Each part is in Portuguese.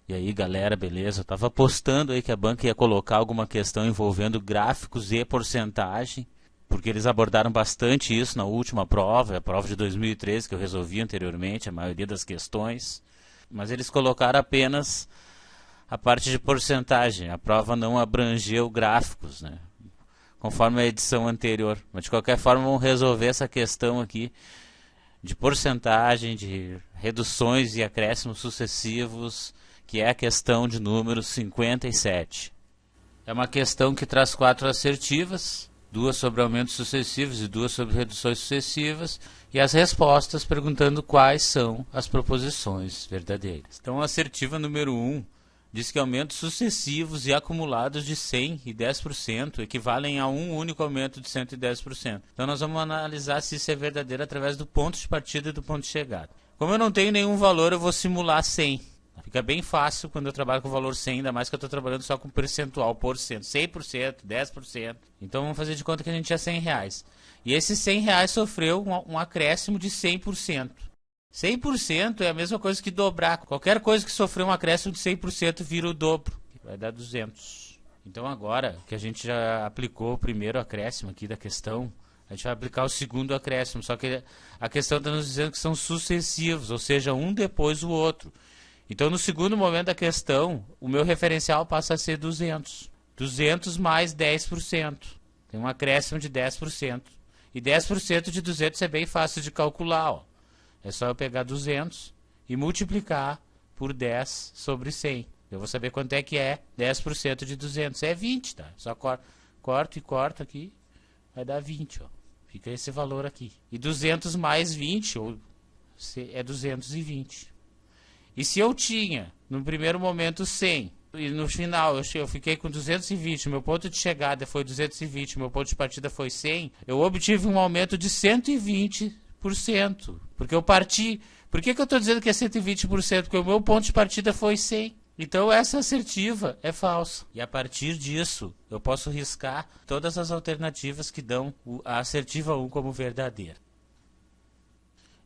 E aí, galera, beleza? Eu tava apostando aí que a banca ia colocar alguma questão envolvendo gráficos e porcentagem, porque eles abordaram bastante isso na última prova, a prova de 2013 que eu resolvi anteriormente, a maioria das questões. Mas eles colocaram apenas a parte de porcentagem. A prova não abrangeu gráficos, né? Conforme a edição anterior. Mas de qualquer forma, vamos resolver essa questão aqui de porcentagem, de reduções e acréscimos sucessivos, que é a questão de número 57. É uma questão que traz 4 assertivas, 2 sobre aumentos sucessivos e 2 sobre reduções sucessivas, e as respostas perguntando quais são as proposições verdadeiras. Então, a assertiva número 1 diz que aumentos sucessivos e acumulados de 100% e 10% equivalem a um único aumento de 110%. Então, nós vamos analisar se isso é verdadeiro através do ponto de partida e do ponto de chegada. Como eu não tenho nenhum valor, eu vou simular 100. Fica bem fácil quando eu trabalho com o valor 100, ainda mais que eu estou trabalhando só com percentual, por cento, 100%, 10%. Então vamos fazer de conta que a gente tinha 100 reais. E esses 100 reais sofreu um acréscimo de 100%. 100% é a mesma coisa que dobrar. Qualquer coisa que sofreu um acréscimo de 100% vira o dobro. Vai dar 200. Então agora que a gente já aplicou o primeiro acréscimo aqui da questão, a gente vai aplicar o segundo acréscimo. Só que a questão está nos dizendo que são sucessivos, ou seja, um depois do outro. Então, no segundo momento da questão, o meu referencial passa a ser 200. 200 mais 10%. Tem um acréscimo de 10%. E 10% de 200 é bem fácil de calcular. Ó. É só eu pegar 200 e multiplicar por 10 sobre 100. Eu vou saber quanto é que é 10% de 200. É 20, tá? Só corto e corto aqui, vai dar 20. Ó. Fica esse valor aqui. E 200 mais 20 é 220. E se eu tinha, no primeiro momento, 100, e no final eu fiquei com 220, meu ponto de chegada foi 220, meu ponto de partida foi 100, eu obtive um aumento de 120%. Porque eu parti... Por que eu estou dizendo que é 120%? Porque o meu ponto de partida foi 100. Então essa assertiva é falsa. E a partir disso, eu posso riscar todas as alternativas que dão a assertiva 1 como verdadeira.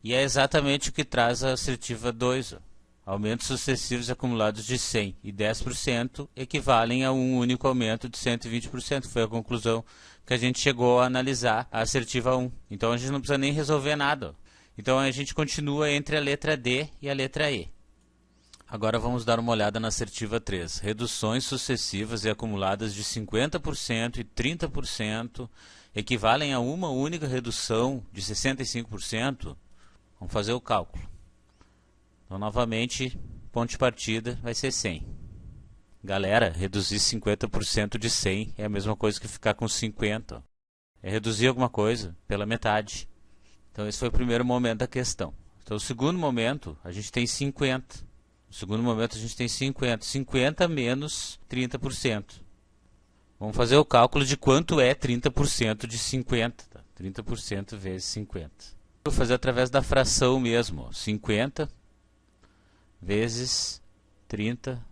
E é exatamente o que traz a assertiva 2, ó. Aumentos sucessivos acumulados de 100% e 10% equivalem a um único aumento de 120%. Foi a conclusão que a gente chegou a analisar a assertiva 1. Então a gente não precisa nem resolver nada. Então a gente continua entre a letra D e a letra E. Agora vamos dar uma olhada na assertiva 3. Reduções sucessivas e acumuladas de 50% e 30% equivalem a uma única redução de 65%. Vamos fazer o cálculo. Então, novamente, ponto de partida vai ser 100. Galera, reduzir 50% de 100 é a mesma coisa que ficar com 50. É reduzir alguma coisa pela metade. Então, esse foi o primeiro momento da questão. Então, o segundo momento, a gente tem 50. No segundo momento, a gente tem 50. 50 menos 30%. Vamos fazer o cálculo de quanto é 30% de 50. Tá? 30% vezes 50. Vou fazer através da fração mesmo. 50 vezes 30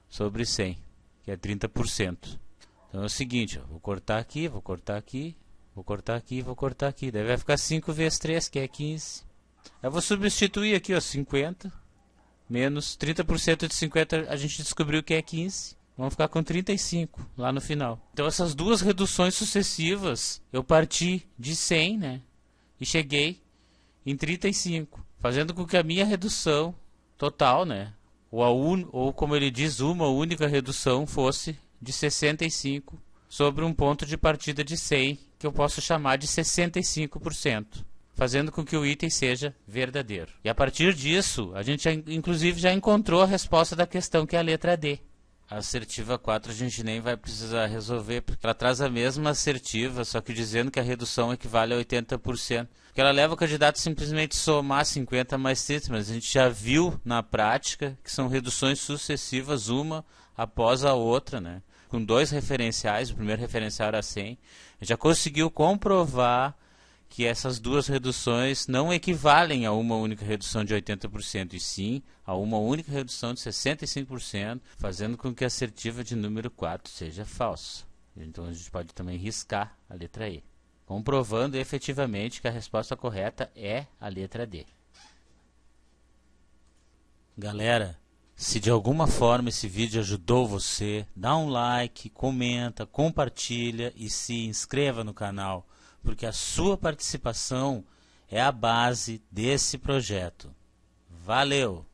sobre 100, que é 30%. Então é o seguinte, ó, vou cortar aqui, vou cortar aqui, vou cortar aqui, vou cortar aqui. Daí vai ficar 5 vezes 3, que é 15. Eu vou substituir aqui, ó, 50 menos 30% de 50, a gente descobriu que é 15. Vamos ficar com 35 lá no final. Então essas duas reduções sucessivas, eu parti de 100, né? E cheguei em 35, fazendo com que a minha redução total, né? Ou como ele diz, uma única redução fosse de 65 sobre um ponto de partida de 100, que eu posso chamar de 65%, fazendo com que o item seja verdadeiro. E a partir disso, a gente inclusive já encontrou a resposta da questão, que é a letra D. A assertiva 4 a gente nem vai precisar resolver, porque ela traz a mesma assertiva, só que dizendo que a redução equivale a 80%. Porque ela leva o candidato simplesmente somar 50 mais 30, mas a gente já viu na prática que são reduções sucessivas, uma após a outra, né? Com 2 referenciais, o primeiro referencial era 100. A gente já conseguiu comprovar que essas duas reduções não equivalem a uma única redução de 80%, e sim a uma única redução de 65%, fazendo com que a assertiva de número 4 seja falsa. Então a gente pode também riscar a letra E, comprovando efetivamente que a resposta correta é a letra D. Galera, Se de alguma forma esse vídeo ajudou você, dá um like, comenta, compartilha e se inscreva no canal, porque a sua participação é a base desse projeto. Valeu!